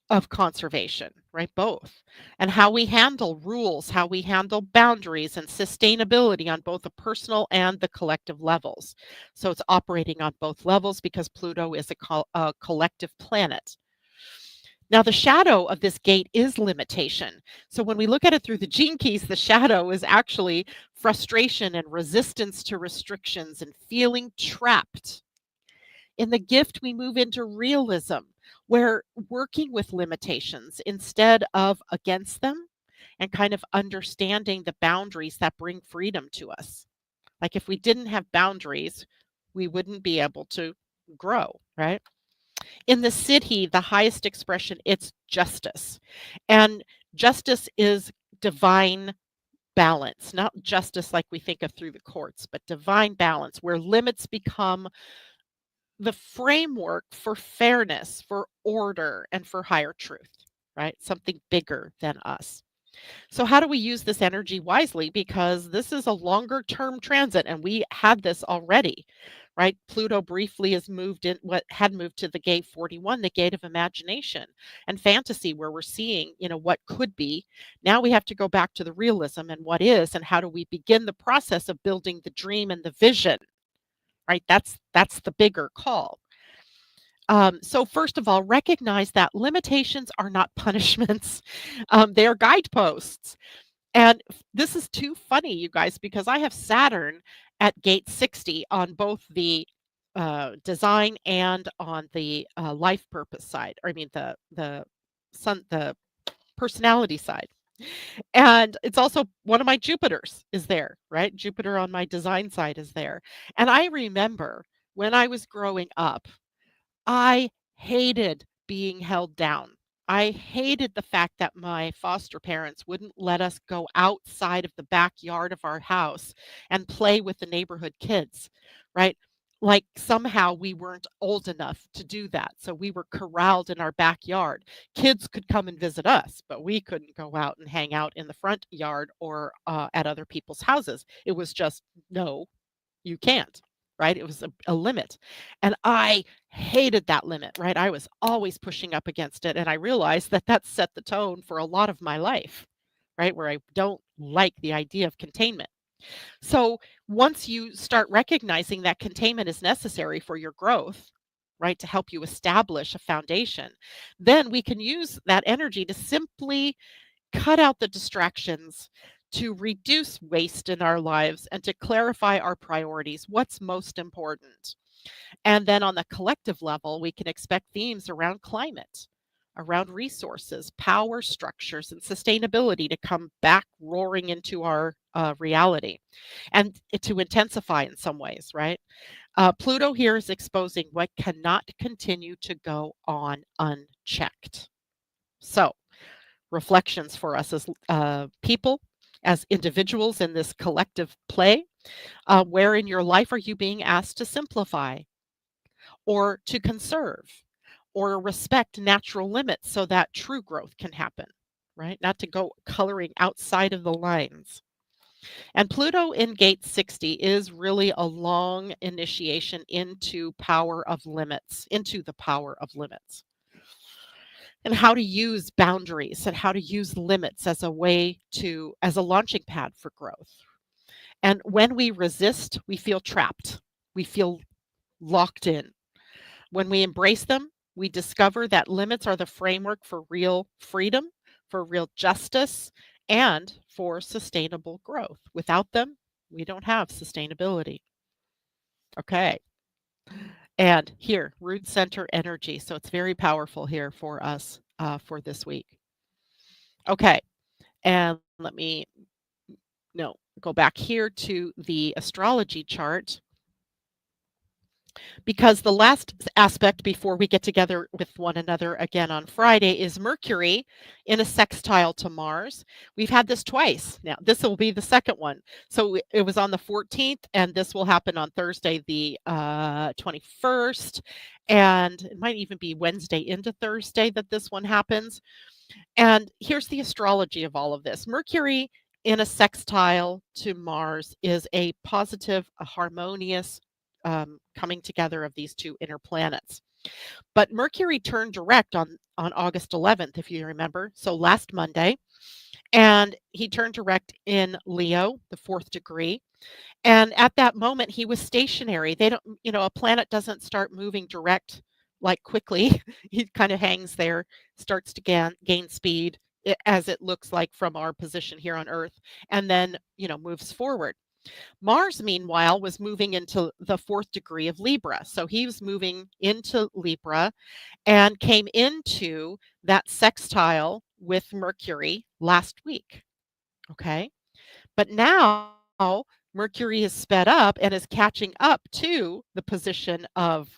of conservation, right? Both. And how we handle rules, how we handle boundaries and sustainability on both the personal and the collective levels. So it's operating on both levels because Pluto is a collective planet. Now, the shadow of this gate is limitation. So when we look at it through the gene keys, the shadow is actually frustration and resistance to restrictions and feeling trapped. In the gift, we move into realism, where working with limitations instead of against them and kind of understanding the boundaries that bring freedom to us. Like if we didn't have boundaries, we wouldn't be able to grow, right? In the city, the highest expression, it's justice. And justice is divine balance, not justice like we think of through the courts, but divine balance, where limits become the framework for fairness, for order, and for higher truth, right? Something bigger than us. So, how do we use this energy wisely? Because this is a longer term transit, and we had this already, right? Pluto briefly has moved in, what had moved to the gate 41, the gate of imagination and fantasy, where we're seeing, what could be. Now we have to go back to the realism and what is, and how do we begin the process of building the dream and the vision, right? That's the bigger call. So first of all, recognize that limitations are not punishments. They are guideposts. And this is too funny, you guys, because I have Saturn at gate 60 on both the design and on the life purpose side. Or I mean the personality side. And it's also one of my Jupiters is there, right? Jupiter on my design side is there. And I remember when I was growing up, I hated being held down. I hated the fact that my foster parents wouldn't let us go outside of the backyard of our house and play with the neighborhood kids, right? Like somehow we weren't old enough to do that. So we were corralled in our backyard. Kids could come and visit us, but we couldn't go out and hang out in the front yard or at other people's houses. It was just no, you can't, right? It was a limit. And I hated that limit, right? I was always pushing up against it. And I realized that that set the tone for a lot of my life, right? Where I don't like the idea of containment. So once you start recognizing that containment is necessary for your growth, right, to help you establish a foundation, then we can use that energy to simply cut out the distractions, to reduce waste in our lives, and to clarify our priorities. What's most important? And then on the collective level, we can expect themes around climate, around resources, power structures, and sustainability to come back roaring into our reality and to intensify in some ways, right? Pluto here is exposing what cannot continue to go on unchecked. So, reflections for us as people, as individuals in this collective play. Where in your life are you being asked to simplify or to conserve or respect natural limits so that true growth can happen, right? Not to go coloring outside of the lines. And Pluto in gate 60 is really a long initiation into power of limits, into the power of limits, and how to use boundaries and how to use limits as a way to, as a launching pad for growth. And when we resist, we feel trapped, we feel locked in. When we embrace them, we discover that limits are the framework for real freedom, for real justice, and for sustainable growth. Without them, we don't have sustainability. Okay. And here, root center energy. So it's very powerful here for us for this week. Okay. And let me no, go back here to the astrology chart, because the last aspect before we get together with one another again on Friday is Mercury in a sextile to Mars. We've had this twice. Now, this will be the second one. So it was on the 14th, and this will happen on Thursday, the 21st. And it might even be Wednesday into Thursday that this one happens. And here's the astrology of all of this. Mercury in a sextile to Mars is a positive, a harmonious coming together of these two inner planets. But Mercury turned direct on August 11th, if you remember. So last Monday. And he turned direct in Leo, the fourth degree. And at that moment, he was stationary. They don't, a planet doesn't start moving direct like quickly. He kind of hangs there, starts to gain speed as it looks like from our position here on Earth, and then, moves forward. Mars, meanwhile, was moving into the fourth degree of Libra. So he was moving into Libra and came into that sextile with Mercury last week. Okay. But now Mercury is sped up and is catching up to the position of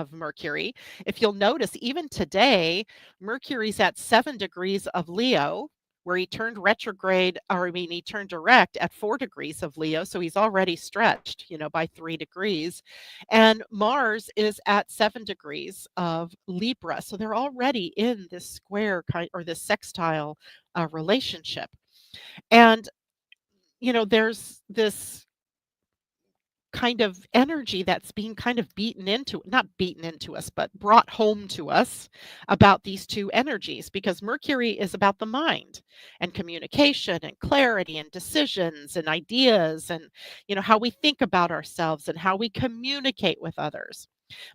Mercury. If you'll notice, even today, Mercury's at 7 degrees of Leo, where he turned retrograde, or I mean, he turned direct at 4 degrees of Leo. So he's already stretched, by 3 degrees. And Mars is at 7 degrees of Libra. So they're already in this square kind or this sextile relationship. And, there's this kind of energy that's being kind of beaten into, not beaten into us, but brought home to us about these two energies, because Mercury is about the mind and communication and clarity and decisions and ideas and how we think about ourselves and how we communicate with others.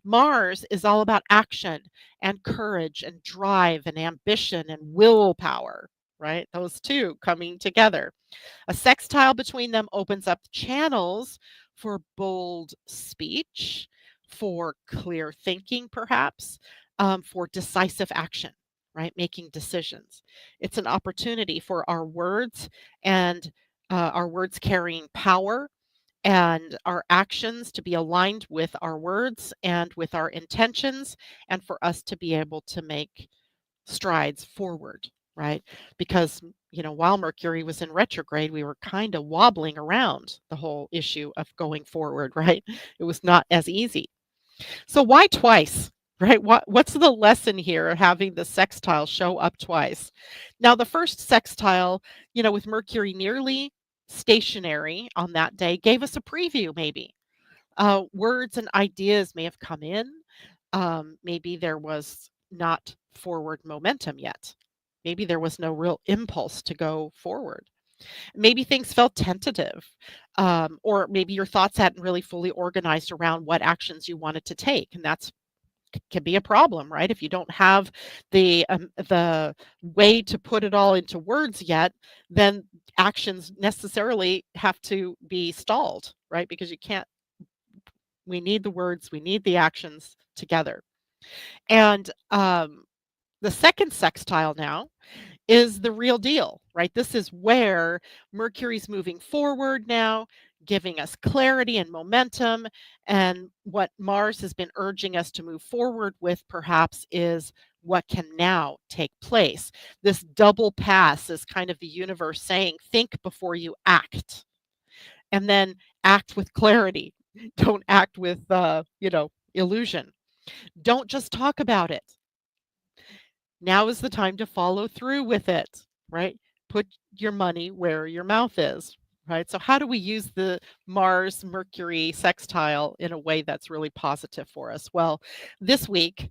Mars is all about action and courage and drive and ambition and willpower, right? Those two coming together. A sextile between them opens up channels for bold speech, for clear thinking, perhaps, for decisive action, right? Making decisions. It's an opportunity for our words and our words carrying power and our actions to be aligned with our words and with our intentions, and for us to be able to make strides forward, right? Because, while Mercury was in retrograde, we were kind of wobbling around the whole issue of going forward, right? It was not as easy. So why twice? Right? What's the lesson here of having the sextile show up twice? Now, the first sextile, with Mercury nearly stationary on that day, gave us a preview, maybe. Words and ideas may have come in. Maybe there was not forward momentum yet. Maybe there was no real impulse to go forward. Maybe things felt tentative, or maybe your thoughts hadn't really fully organized around what actions you wanted to take, and that's can be a problem, right? If you don't have the way to put it all into words yet, then actions necessarily have to be stalled, right? Because you can't. We need the words, we need the actions together. And the second sextile now is the real deal, right? This is where Mercury's moving forward now, giving us clarity and momentum. And what Mars has been urging us to move forward with, perhaps, is what can now take place. This double pass is kind of the universe saying, think before you act, and then act with clarity. Don't act with, illusion. Don't just talk about it. Now is the time to follow through with it, right? Put your money where your mouth is, right? So, how do we use the Mars Mercury sextile in a way that's really positive for us? Well, this week,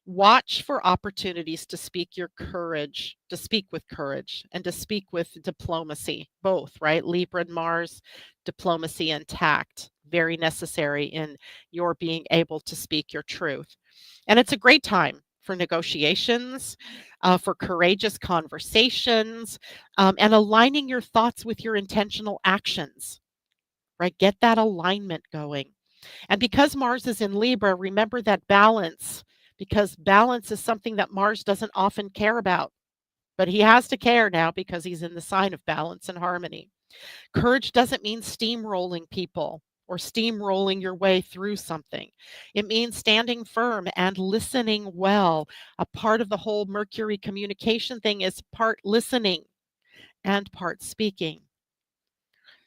watch for opportunities to speak your courage, to speak with courage, and to speak with diplomacy, both, right? Libra and Mars, diplomacy and tact, very necessary in your being able to speak your truth. And it's a great time for negotiations, for courageous conversations, and aligning your thoughts with your intentional actions, right? Get that alignment going. And because Mars is in Libra, remember that balance, because balance is something that Mars doesn't often care about. But he has to care now because he's in the sign of balance and harmony. Courage doesn't mean steamrolling people or steamrolling your way through something. It means standing firm and listening well. A part of the whole Mercury communication thing is part listening and part speaking.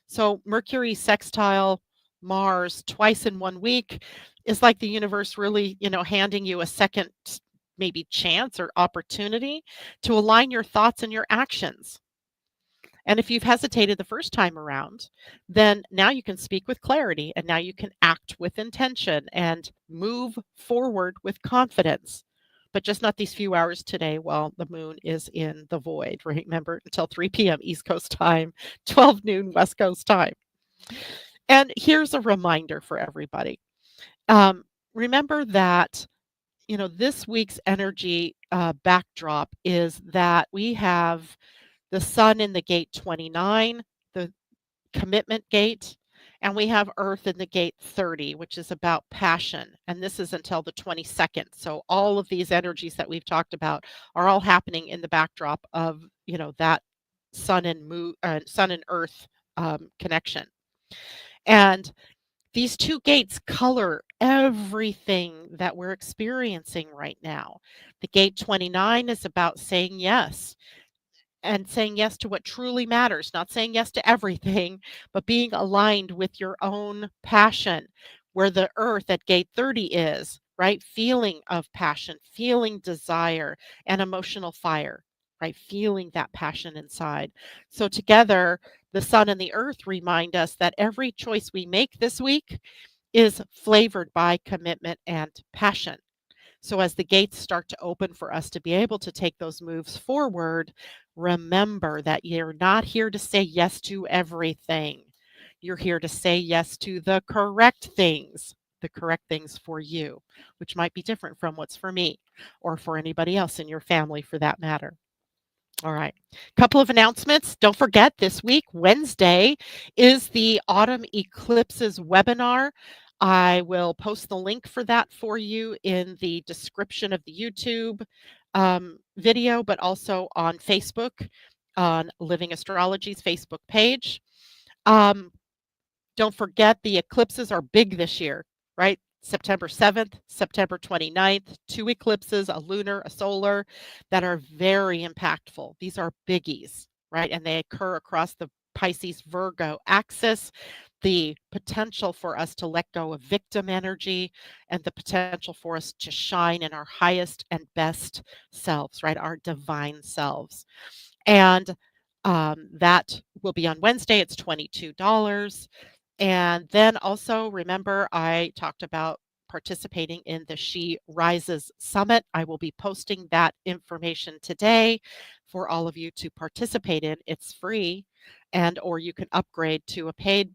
So, Mercury sextile Mars twice in 1 week is like the universe really, handing you a second, maybe chance or opportunity to align your thoughts and your actions. And if you've hesitated the first time around, then now you can speak with clarity, and now you can act with intention and move forward with confidence. But just not these few hours today while the moon is in the void. Remember, until 3 p.m. East Coast time, 12 noon West Coast time. And here's a reminder for everybody. Remember that, this week's energy backdrop is that we have the sun in the gate 29, the commitment gate, and we have Earth in the gate 30, which is about passion. And this is until the 22nd. So all of these energies that we've talked about are all happening in the backdrop of, that sun and Earth connection. And these two gates color everything that we're experiencing right now. The gate 29 is about saying yes, and saying yes to what truly matters, not saying yes to everything, but being aligned with your own passion, where the earth at gate 30 is, right? Feeling of passion, feeling desire and emotional fire, right? Feeling that passion inside. So together, the sun and the earth remind us that every choice we make this week is flavored by commitment and passion. So as the gates start to open for us to be able to take those moves forward, remember that you're not here to say yes to everything. You're here to say yes to the correct things for you, which might be different from what's for me or for anybody else in your family for that matter. All right. Couple of announcements. Don't forget this week, Wednesday, is the Autumn Eclipses webinar. I will post the link for that for you in the description of the YouTube video, but also on Facebook, on Living Astrology's Facebook page. Um, don't forget the eclipses are big this year, right? September 7th, September 29th, two eclipses, a lunar, a solar, that are very impactful. These are biggies, right? And they occur across the Pisces Virgo axis. The potential for us to let go of victim energy and the potential for us to shine in our highest and best selves, right? Our divine selves. And that will be on Wednesday. It's $22. And then also remember, I talked about participating in the She Rises Summit. I will be posting that information today for all of you to participate in. It's free, and or you can upgrade to a paid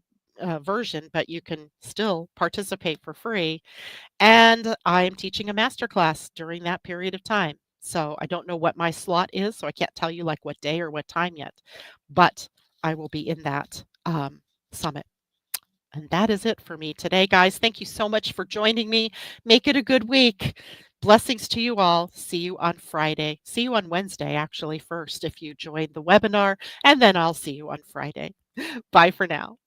version, but you can still participate for free. And I am teaching a masterclass during that period of time. So I don't know what my slot is, so I can't tell you like what day or what time yet, but I will be in that summit. And that is it for me today, guys. Thank you so much for joining me. Make it a good week. Blessings to you all. See you on Friday. See you on Wednesday, actually, first, if you join the webinar, and then I'll see you on Friday. Bye for now.